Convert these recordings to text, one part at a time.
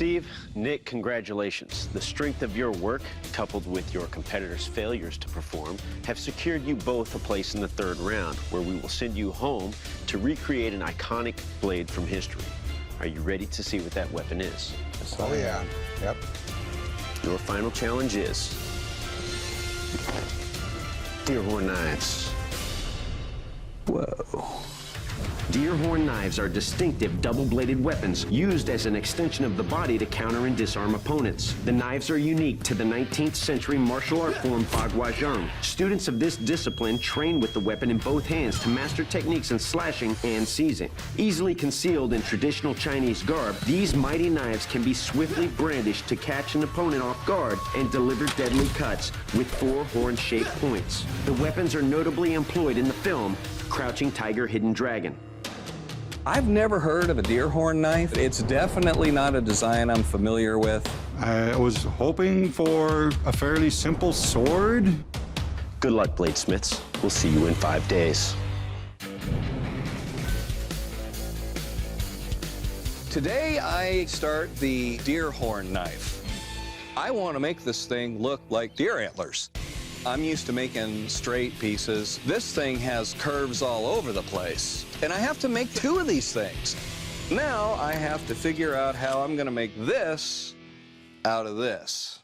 Steve, Nick, congratulations. The strength of your work, coupled with your competitors' failures to perform, have secured you both a place in the third round, where we will send you home to recreate an iconic blade from history. Are you ready to see what that weapon is? Oh, yeah. Yep. Your final challenge is Deerhorn knives. Whoa. Deerhorn knives are distinctive double-bladed weapons used as an extension of the body to counter and disarm opponents. The knives are unique to the 19th century martial art form Bagua. Students of this discipline train with the weapon in both hands to master techniques in slashing and seizing. Easily concealed in traditional Chinese garb, these mighty knives can be swiftly brandished to catch an opponent off guard and deliver deadly cuts with 4 horn-shaped points. The weapons are notably employed in the film Crouching Tiger, Hidden Dragon. I've never heard of a Deerhorn knife. It's definitely not a design I'm familiar with. I was hoping for a fairly simple sword. Good luck, bladesmiths. We'll see you in 5 days. Today, I start the Deerhorn knife. I want to make this thing look like deer antlers. I'm used to making straight pieces. This thing has curves all over the place. And I have to make 2 of these things. Now I have to figure out how I'm gonna make this out of this.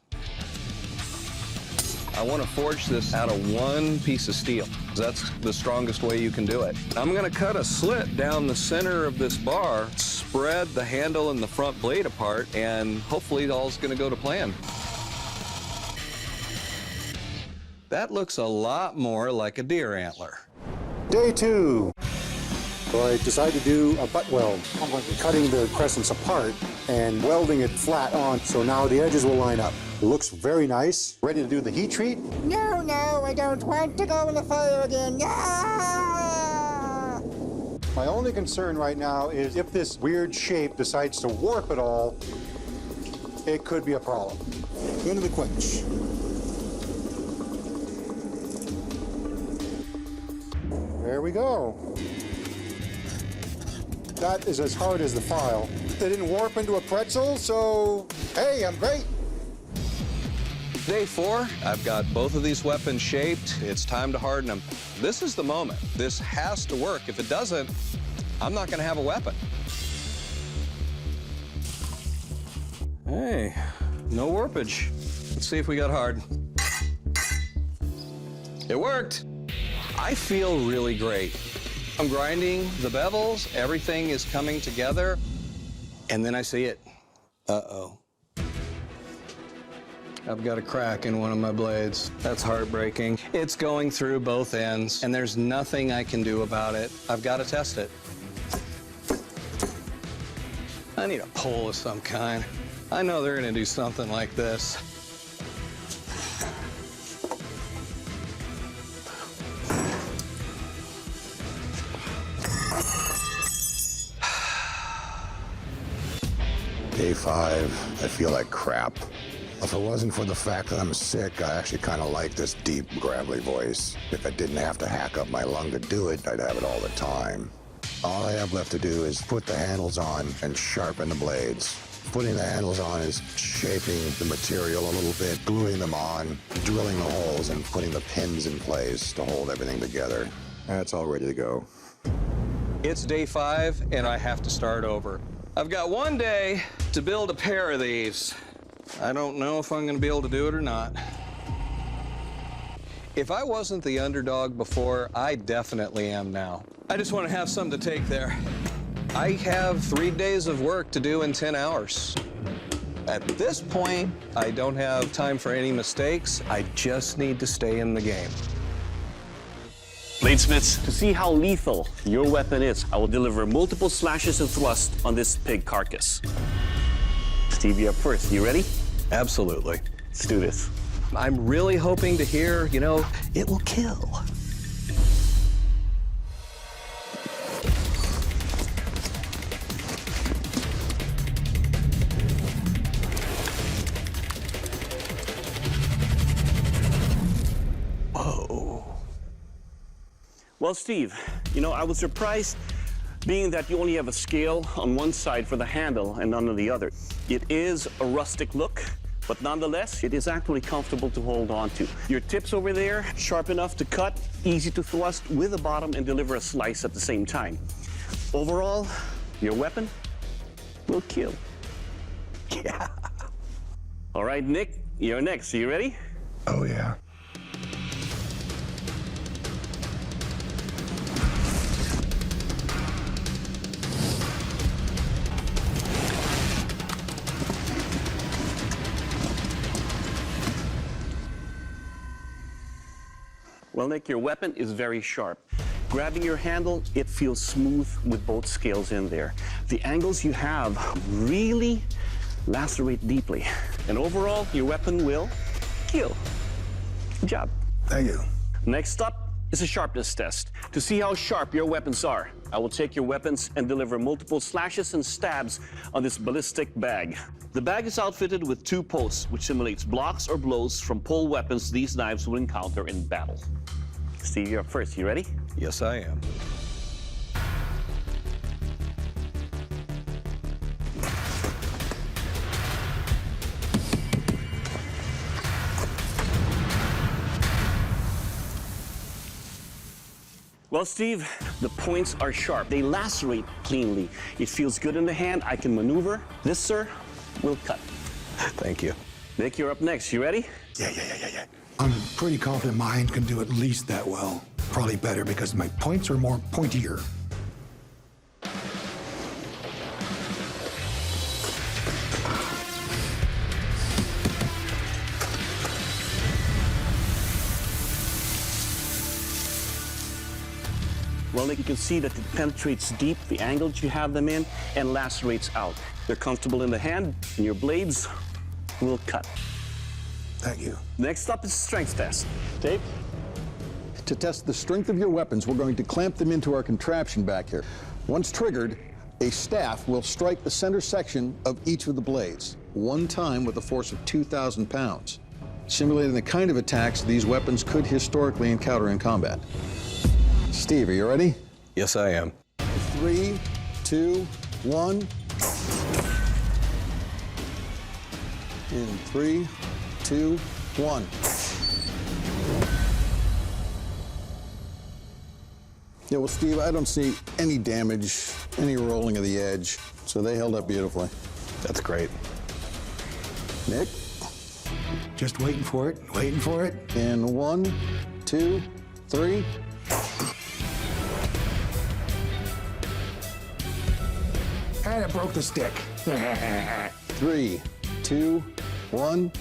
I want to forge this out of 1 piece of steel. That's the strongest way you can do it. I'm gonna cut a slit down the center of this bar, spread the handle and the front blade apart, and hopefully all's gonna go to plan. That looks a lot more like a deer antler. Day 2. So I decided to do a butt weld. I'm cutting the crescents apart and welding it flat on, so now the edges will line up. It looks very nice. Ready to do the heat treat? No, I don't want to go in the fire again. No! My only concern right now is if this weird shape decides to warp at all, it could be a problem. Go to the quench. There we go. That is as hard as the file. They didn't warp into a pretzel, so hey, I'm great. Day 4, I've got both of these weapons shaped. It's time to harden them. This is the moment. This has to work. If it doesn't, I'm not gonna have a weapon. Hey, no warpage. Let's see if we got hard. It worked. I feel really great. I'm grinding the bevels, everything is coming together, and then I see it. Uh-oh. I've got a crack in one of my blades. That's heartbreaking. It's going through both ends, and there's nothing I can do about it. I've got to test it. I need a pole of some kind. I know they're gonna do something like this. Day 5, I feel like crap. If it wasn't for the fact that I'm sick, I actually kind of like this deep, gravelly voice. If I didn't have to hack up my lung to do it, I'd have it all the time. All I have left to do is put the handles on and sharpen the blades. Putting the handles on is shaping the material a little bit, gluing them on, drilling the holes, and putting the pins in place to hold everything together. That's all ready to go. It's day 5, and I have to start over. I've got 1 day to build a pair of these. I don't know if I'm gonna be able to do it or not. If I wasn't the underdog before, I definitely am now. I just want to have something to take there. I have 3 days of work to do in 10 hours. At this point, I don't have time for any mistakes. I just need to stay in the game. Bladesmiths, to see how lethal your weapon is, I will deliver multiple slashes and thrusts on this pig carcass. Steve, you're up first. You ready? Absolutely. Let's do this. I'm really hoping to hear, it will kill. Well, Steve, I was surprised being that you only have a scale on one side for the handle and none on the other. It is a rustic look, but nonetheless, it is actually comfortable to hold on to. Your tips over there, sharp enough to cut, easy to thrust with the bottom and deliver a slice at the same time. Overall, your weapon will kill. Yeah. All right, Nick, you're next. Are you ready? Oh, yeah. Well, Nick, your weapon is very sharp. Grabbing your handle, it feels smooth with both scales in there. The angles you have really lacerate deeply. And overall, your weapon will kill. Good job. Thank you. Next up is a sharpness test. To see how sharp your weapons are, I will take your weapons and deliver multiple slashes and stabs on this ballistic bag. The bag is outfitted with 2 posts, which simulates blocks or blows from pole weapons these knives will encounter in battle. Steve, you're up first. You ready? Yes, I am. Well, Steve, the points are sharp. They lacerate cleanly. It feels good in the hand. I can maneuver. This, sir, will cut. Thank you. Nick, you're up next. You ready? Yeah. I'm pretty confident mine can do at least that well. Probably better because my points are more pointier. Well, Nick, you can see that it penetrates deep, the angles you have them in, and lacerates out. They're comfortable in the hand, and your blades will cut. Thank you. Next up is strength test. Dave? To test the strength of your weapons, we're going to clamp them into our contraption back here. Once triggered, a staff will strike the center section of each of the blades, one time with a force of 2,000 pounds, simulating the kind of attacks these weapons could historically encounter in combat. Steve, are you ready? Yes, I am. 3, 2, 1. In 3, 2, 1. Yeah, well, Steve, I don't see any damage, any rolling of the edge, so they held up beautifully. That's great. Nick? Just waiting for it. In 1, 2, 3. And it broke the stick. 3, 2, 1.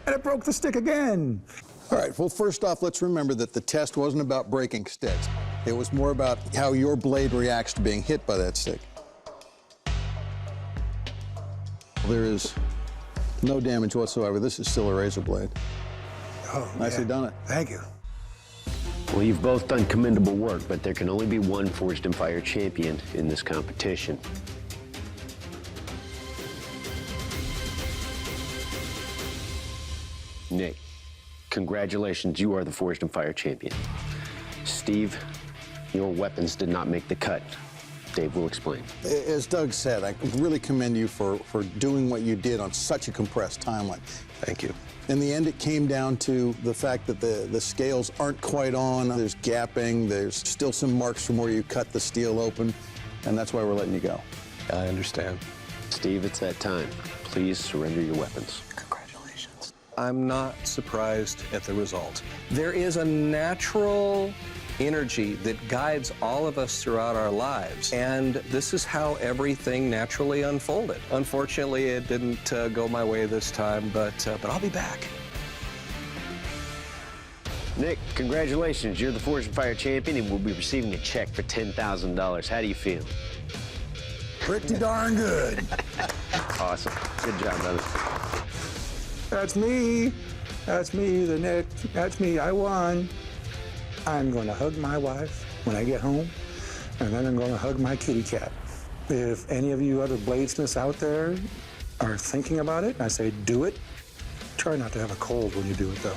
And it broke the stick again. All right, well, first off, let's remember that the test wasn't about breaking sticks. It was more about how your blade reacts to being hit by that stick. There is no damage whatsoever. This is still a razor blade. Oh, Nicely done it. Thank you. Well, you've both done commendable work, but there can only be one Forged in Fire champion in this competition. Nick, congratulations, you are the Forged in Fire champion. Steve, your weapons did not make the cut. Dave will explain. As Doug said, I really commend you for doing what you did on such a compressed timeline. Thank you. In the end, it came down to the fact that the scales aren't quite on. There's gapping. There's still some marks from where you cut the steel open, and that's why we're letting you go. I understand. Steve, it's that time. Please surrender your weapons. Congratulations. I'm not surprised at the result. There is a natural energy that guides all of us throughout our lives, and this is how everything naturally unfolded. Unfortunately, it didn't go my way this time, but I'll be back. Nick, congratulations. You're the Forged in Fire champion and will be receiving a check for $10,000. How do you feel? Pretty darn good. Awesome. Good job, brother. That's me. That's me, the Nick. That's me. I won. I'm going to hug my wife when I get home, and then I'm going to hug my kitty cat. If any of you other bladesmiths out there are thinking about it, I say do it. Try not to have a cold when you do it, though.